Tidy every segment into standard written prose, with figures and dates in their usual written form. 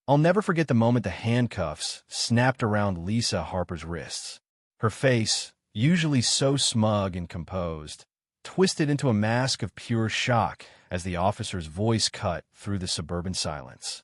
I'll never forget the moment the handcuffs snapped around Lisa Harper's wrists. Her face, usually so smug and composed, twisted into a mask of pure shock as the officer's voice cut through the suburban silence.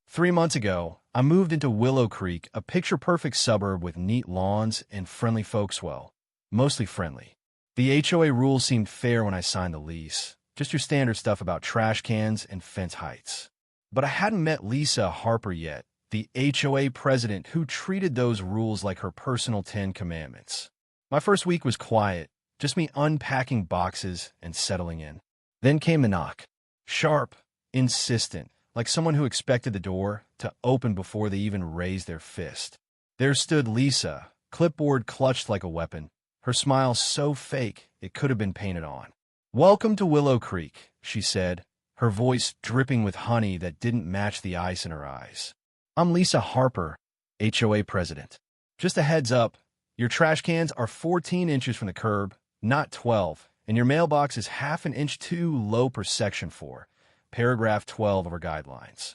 3 months ago, I moved into Willow Creek, a picture-perfect suburb with neat lawns and friendly folks. Well, mostly friendly. The HOA rules seemed fair when I signed the lease, just your standard stuff about trash cans and fence heights. But I hadn't met Lisa Harper yet, the HOA president who treated those rules like her personal 10 commandments. My first week was quiet, just me unpacking boxes and settling in. Then came the knock. Sharp, insistent, like someone who expected the door to open before they even raised their fist. There stood Lisa, clipboard clutched like a weapon, her smile so fake it could have been painted on. "Welcome to Willow Creek," she said, her voice dripping with honey that didn't match the ice in her eyes. "I'm Lisa Harper, HOA president. Just a heads up, your trash cans are 14 inches from the curb, not 12, and your mailbox is half an inch too low per section 4, paragraph 12 of our guidelines."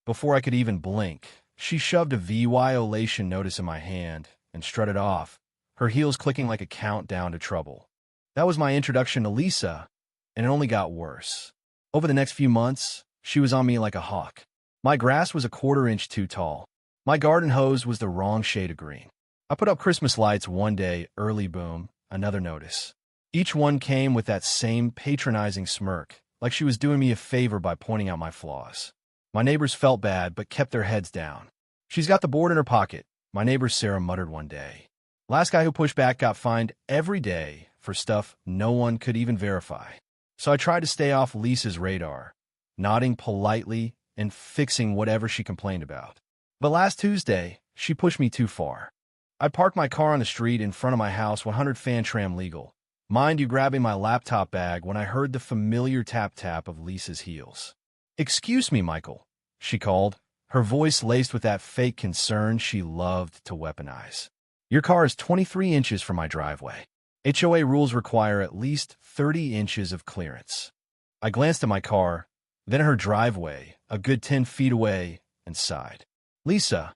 Before I could even blink, she shoved a violation notice in my hand and strutted off, her heels clicking like a countdown to trouble. That was my introduction to Lisa, and it only got worse. Over the next few months, she was on me like a hawk. My grass was a 1/4 inch too tall. My garden hose was the wrong shade of green. I put up Christmas lights one day, early boom, another notice. Each one came with that same patronizing smirk, like she was doing me a favor by pointing out my flaws. My neighbors felt bad, but kept their heads down. "She's got the board in her pocket," my neighbor Sarah muttered one day. Last guy who pushed back got fined every day for stuff no one could even verify. So I tried to stay off Lisa's radar, nodding politely and fixing whatever she complained about. But last Tuesday, she pushed me too far. I parked my car on the street in front of my house, 100 Fantram legal. Mind you, grabbing my laptop bag when I heard the familiar tap-tap of Lisa's heels. "Excuse me, Michael," she called, her voice laced with that fake concern she loved to weaponize. "Your car is 23 inches from my driveway. HOA rules require at least 30 inches of clearance." I glanced at my car, then at her driveway, a good 10 feet away, and sighed. "Lisa,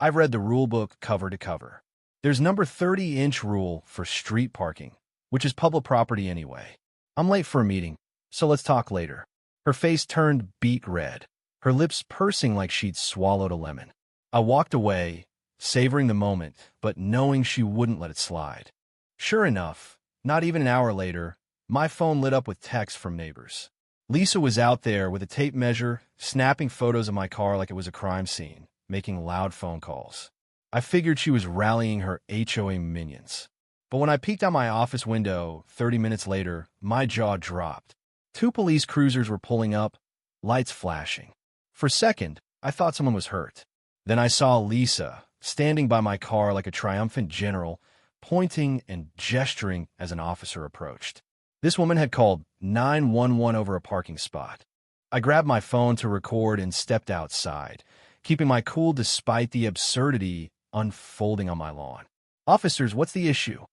I've read the rule book cover to cover. There's number 30-inch rule for street parking, which is public property anyway. I'm late for a meeting, so let's talk later." Her face turned beet red, her lips pursing like she'd swallowed a lemon. I walked away, savoring the moment, but knowing she wouldn't let it slide. Sure enough, not even an hour later, my phone lit up with texts from neighbors. Lisa was out there with a tape measure, snapping photos of my car like it was a crime scene, making loud phone calls. I figured she was rallying her HOA minions. But when I peeked out my office window 30 minutes later, my jaw dropped. 2 police cruisers were pulling up, lights flashing. For a second, I thought someone was hurt. Then I saw Lisa, standing by my car like a triumphant general, pointing and gesturing as an officer approached. This woman had called 911 over a parking spot. I grabbed my phone to record and stepped outside, keeping my cool despite the absurdity unfolding on my lawn. "Officers, what's the issue?"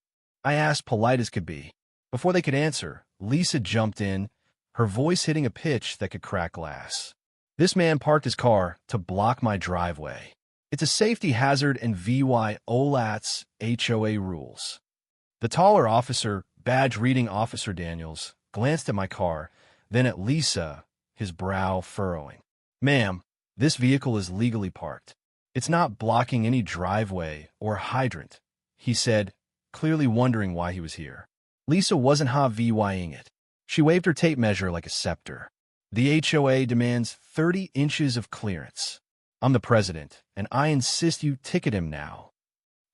I asked, polite as could be. Before they could answer, Lisa jumped in, her voice hitting a pitch that could crack glass. "This man parked his car to block my driveway. It's a safety hazard and violates HOA rules." The taller officer, badge reading Officer Daniels, glanced at my car, then at Lisa, his brow furrowing. "Ma'am, this vehicle is legally parked. It's not blocking any driveway or hydrant," he said, clearly wondering why he was here. Lisa wasn't VYing it. She waved her tape measure like a scepter. "The HOA demands 30 inches of clearance. I'm the president, and I insist you ticket him now."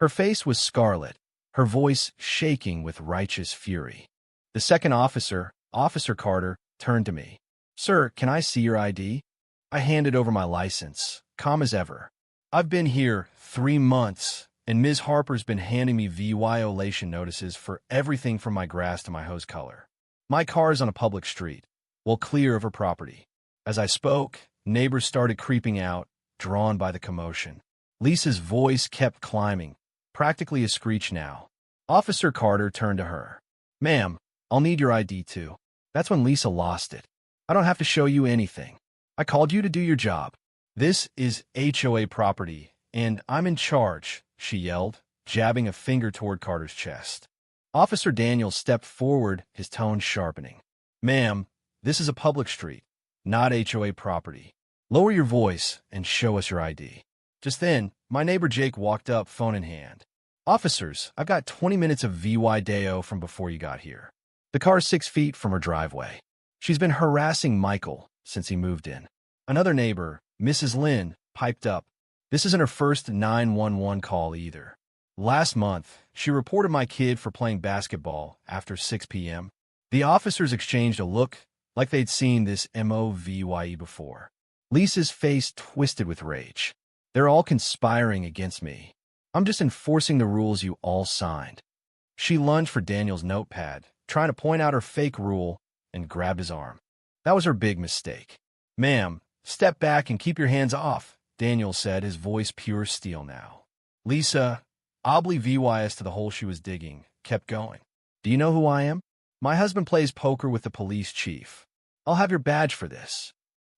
Her face was scarlet, her voice shaking with righteous fury. The second officer, Officer Carter, turned to me. "Sir, can I see your ID?" I handed over my license, calm as ever. "I've been here 3 months, and Ms. Harper's been handing me violation notices for everything from my grass to my hose color. My car is on a public street, well clear of her property." As I spoke, neighbors started creeping out, drawn by the commotion. Lisa's voice kept climbing, practically a screech now. Officer Carter turned to her. "Ma'am, I'll need your ID too." That's when Lisa lost it. "I don't have to show you anything. I called you to do your job. This is HOA property, and I'm in charge, she yelled, jabbing a finger toward Carter's chest. Officer Daniels stepped forward, his tone sharpening. Ma'am, this is a public street, not HOA property. Lower your voice and show us your ID. Just then, my neighbor Jake walked up, phone in hand. Officers, I've got 20 minutes of VY Deo from before you got here. The car's 6 feet from her driveway. She's been harassing Michael since he moved in. Another neighbor, Mrs. Lynn, piped up. This isn't her first 911 call either. Last month, she reported my kid for playing basketball after 6 p.m. The officers exchanged a look like they'd seen this MOVYE before. Lisa's face twisted with rage. They're all conspiring against me. I'm just enforcing the rules you all signed. She lunged for Daniel's notepad, trying to point out her fake rule, and grabbed his arm. That was her big mistake. Ma'am, step back and keep your hands off, Daniel said, his voice pure steel now. Lisa, oblivious to the hole she was digging, kept going. Do you know who I am? My husband plays poker with the police chief. I'll have your badge for this.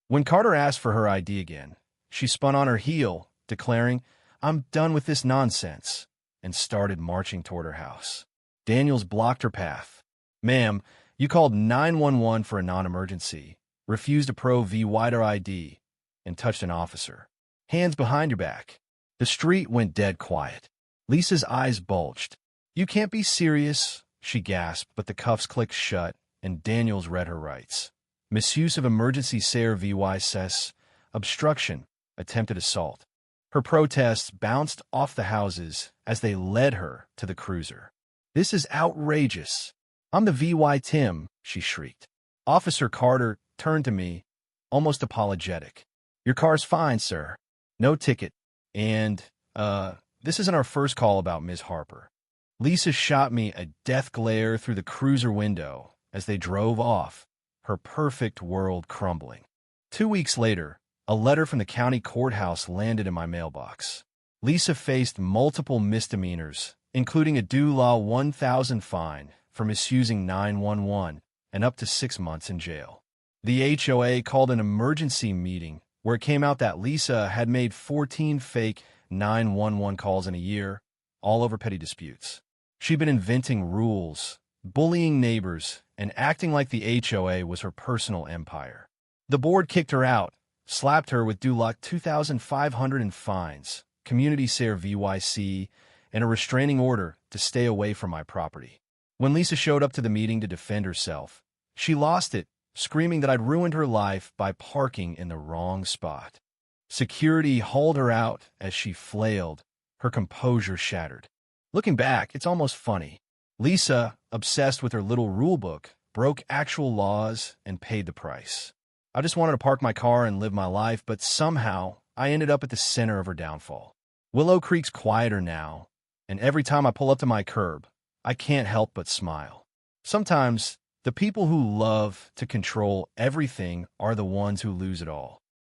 When Carter asked for her ID again, she spun on her heel, declaring, I'm done with this nonsense, and started marching toward her house. Daniels blocked her path. Ma'am, you called 911 for a non-emergency, refused a Pro-V wider ID, and touched an officer. Hands behind your back. The street went dead quiet. Lisa's eyes bulged. You can't be serious, she gasped, but the cuffs clicked shut, and Daniels read her rights. Misuse of emergency services, obstruction, attempted assault. Her protests bounced off the houses as they led her to the cruiser. This is outrageous. I'm the VY Tim, she shrieked. Officer Carter turned to me, almost apologetic. Your car's fine, sir. No ticket. And, this isn't our first call about Ms. Harper. Lisa shot me a death glare through the cruiser window as they drove off, her perfect world crumbling. 2 weeks later, a letter from the county courthouse landed in my mailbox. Lisa faced multiple misdemeanors, including a DULA 1,000 fine for misusing 911 and up to 6 months in jail. The HOA called an emergency meeting where it came out that Lisa had made 14 fake 911 calls in a year, all over petty disputes. She'd been inventing rules, bullying neighbors, and acting like the HOA was her personal empire. The board kicked her out, slapped her with DULA 2,500 in fines, community ser VYC, and a restraining order to stay away from my property. When Lisa showed up to the meeting to defend herself, she lost it, screaming that I'd ruined her life by parking in the wrong spot. Security hauled her out as she flailed, her composure shattered. Looking back, it's almost funny. Lisa, obsessed with her little rule book, broke actual laws and paid the price. I just wanted to park my car and live my life, but somehow I ended up at the center of her downfall. Willow Creek's quieter now, and every time I pull up to my curb, I can't help but smile. Sometimes, the people who love to control everything are the ones who lose it all.